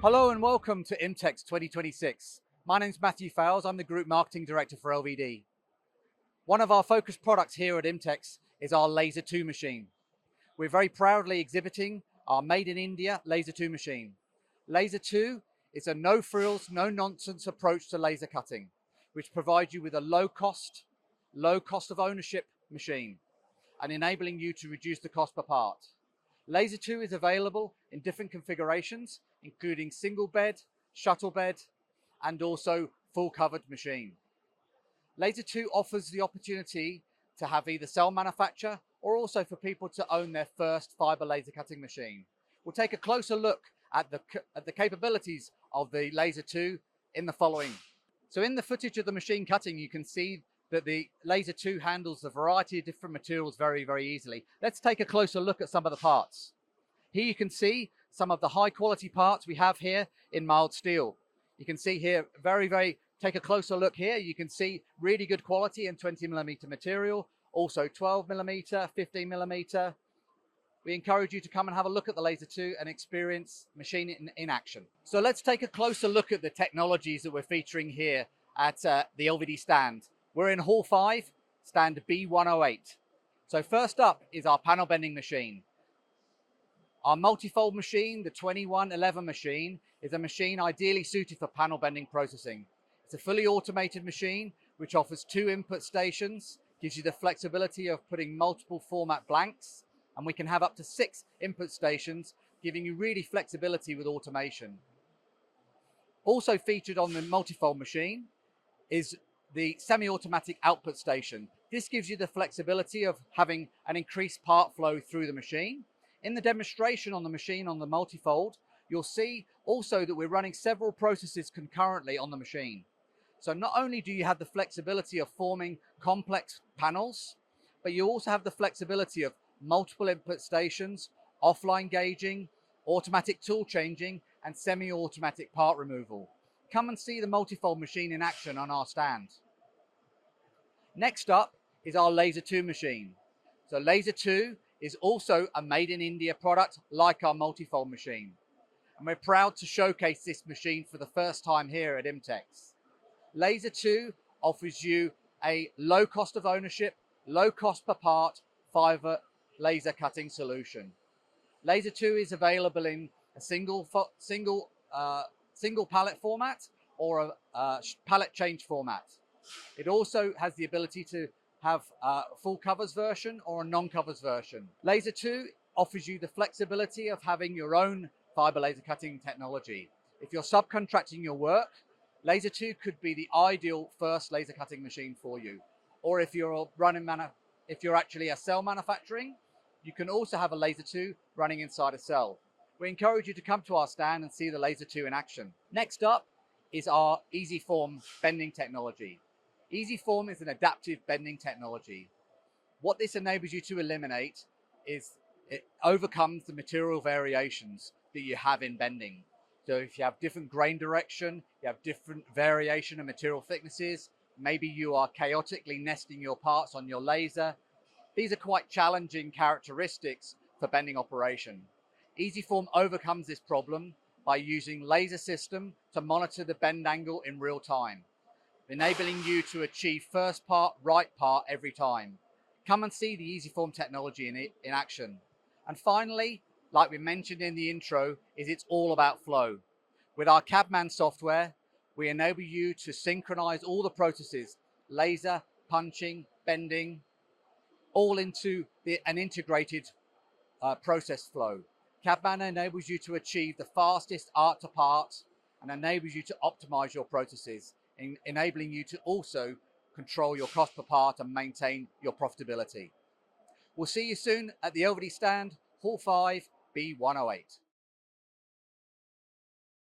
Hello and welcome to IMTEX 2026. My name's 𝗏𝗂𝗋𝗀. I'm the Group Marketing Director for LVD. One of our focused products here at IMTEX is our 𝗧𝗲𝗃 machine. We're very proudly exhibiting our made in India 𝗧𝗃 machine. 𝗧𝗃 is a no frills, no nonsense approach to laser cutting, which provides you with a low cost of ownership machine and enabling you to reduce the cost per part. 𝗧𝗃 is available in different configurations, including single bed, shuttle bed, and also full covered machine. 𝗧𝗃 offers the opportunity to have either cell manufacture or also for people to own their first fiber laser cutting machine. We'll take a closer look at the capabilities of the 𝗧𝗃 in the following. So in the footage of the machine cutting, you can see that the 𝗧𝗃 handles a variety of different materials very, very easily. Let's take a closer look at some of the parts. Here you can see some of the high quality parts we have here in mild steel. You can see here take a closer look here. You can see really good quality in 20mm material, also 12mm, 15mm. We encourage you to come and have a look at the 𝗧𝗃 and experience machine in action. So let's take a closer look at the technologies that we're featuring here at the LVD stand. We're in Hall 5, stand B108. So first up is our panel bending machine. Our Multifold machine, the 2111 machine, is a machine ideally suited for panel bending processing. It's a fully automated machine which offers 2 input stations, gives you the flexibility of putting multiple format blanks, and we can have up to 6 input stations, giving you really flexibility with automation. Also featured on the Multifold machine is the semi-automatic output station. This gives you the flexibility of having an increased part flow through the machine. In the demonstration on the machine on the Multifold, you'll see also that we're running several processes concurrently on the machine. So not only do you have the flexibility of forming complex panels, but you also have the flexibility of multiple input stations, offline gauging, automatic tool changing, and semi-automatic part removal. Come and see the Multifold machine in action on our stand. Next up is our 𝗧𝗃 machine. So 𝗧𝗃 is also a made in India product like our Multifold machine. And we're proud to showcase this machine for the first time here at IMTEX. 𝗧𝗃 offers you a low cost of ownership, low cost per part fiber laser cutting solution. 𝗧𝗃 is available in a single pallet format or a pallet change format. It also has the ability to have a full covers version or a non-covers version. 𝗧𝗃 offers you the flexibility of having your own fiber laser cutting technology. If you're subcontracting your work, 𝗧𝗃 could be the ideal first laser cutting machine for you. Or if you're actually a cell manufacturing, you can also have a 𝗧𝗃 running inside a cell. We encourage you to come to our stand and see the 𝗧𝗃 in action. Next up is our EasyForm bending technology. EasyForm is an adaptive bending technology. What this enables you to eliminate is it overcomes the material variations that you have in bending. So if you have different grain direction, you have different variation of material thicknesses, maybe you are chaotically nesting your parts on your laser, these are quite challenging characteristics for bending operation. EasyForm overcomes this problem by using laser system to monitor the bend angle in real time, enabling you to achieve first part, right part every time. Come and see the EasyForm technology in action. And finally, like we mentioned in the intro, it's all about flow. With our CADman software, we enable you to synchronize all the processes, laser, punching, bending, all into an integrated process flow. CADman enables you to achieve the fastest art to part and enables you to optimize your processes, enabling you to also control your cost per part and maintain your profitability. We'll see you soon at the LVD stand, Hall 5, B108.